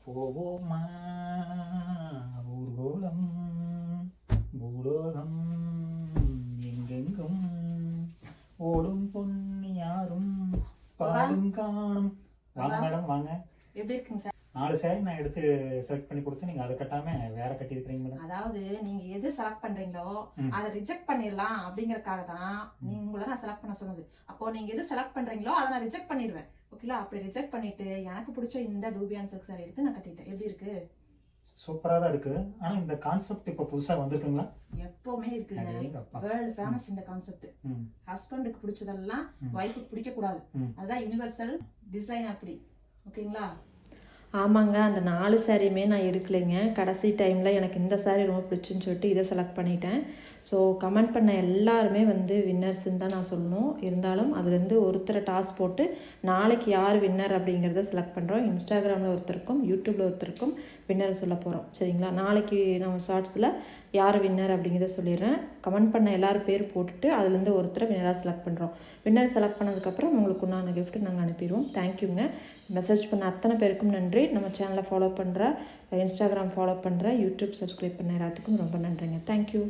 போவோமா ஊர்கோலம் பூலோகம் எங்கெங்கும் ஓடும் பொண்ணு யாரும் பாடும் காணும். வாங்க மேடம் வாங்க. எப்படி இருக்குங்க சார்? 4 சேரீ நான் எடுத்து செலக்ட் பண்ணி கொடுத்து நீங்க அதை கட்டாம வேற கட்டி இருக்கீங்க மேடம். அதாவது நீங்க எது செலக்ட் பண்றீங்களோ அதை ரிஜெக்ட் பண்ணிடலாம் அப்படிங்கறதுக்காக தான் உங்களை நான் செலக்ட் பண்ண சொன்னது. அப்போ நீங்க எது செலக்ட் பண்றீங்களோ அதை நான் ரிஜெக்ட் பண்ணிடுவேன். ஓகேங்களா? அப்படி ரிஜெக்ட் பண்ணிட்டு எனக்கு பிடிச்ச இந்த டூபியான் சில்க் சாரி எடுத்து நான் கட்டிட்டேன். எப்படி இருக்கு? சூப்பரா தான் இருக்கு. ஆனா இந்த கான்செப்ட் இப்ப புதுசா வந்திருக்குங்களா? எப்பவுமே இருக்குங்க. வேர்ல்ட் ஃபேமஸ் இந்த கான்செப்ட். ஹஸ்பண்டுக்கு பிடிச்சதெல்லாம் வைஃபுக்கு பிடிக்க கூடாது. அதுதான் யுனிவர்சல் டிசைன். அப்படி ஓகேங்களா? ஆமாங்க, அந்த 4 சாரியுமே நான் எடுக்கலைங்க. கடைசி டைமில் எனக்கு இந்த சாரீ ரொம்ப பிடிச்சுன்னு சொல்லிட்டு இதை செலக்ட் பண்ணிட்டேன். ஸோ கமெண்ட் பண்ண எல்லாருமே வின்னர்ஸ்ன்னு தான் நான் சொல்லணும். இருந்தாலும் அதுலேருந்து ஒருத்தரை டாஸ் போட்டு நாளைக்கு யார் வின்னர் அப்படிங்கிறத செலக்ட் பண்ணுறோம். இன்ஸ்டாகிராமில் ஒருத்தருக்கும் யூடியூப்பில் ஒருத்தருக்கும் வின்னரை சொல்ல போகிறோம். சரிங்களா? நாளைக்கு நம்ம ஷார்ட்ஸில் யார் வின்னர் அப்படிங்கிறத சொல்லிடுறேன். கமெண்ட் பண்ண எல்லோரும் பேர் போட்டுட்டு அதுலேருந்து ஒருத்தரை வின்னராக செலக்ட் பண்ணுறோம். வின்னர் செலக்ட் பண்ணதுக்கப்புறம் உங்களுக்கு உண்டான கிஃப்ட் நாங்கள் அனுப்பிடுவோம். தேங்க்யூங்க. மெசேஜ் பண்ண அத்தனை பேருக்கும் நன்றி. நம்ம சேனலை ஃபாலோ பண்ணுற, இன்ஸ்டாகிராம் ஃபாலோ பண்ணுற, யூடியூப் சப்ஸ்கிரைப் பண்ண எல்லாத்துக்கும் ரொம்ப நன்றிங்க. தேங்க்யூ.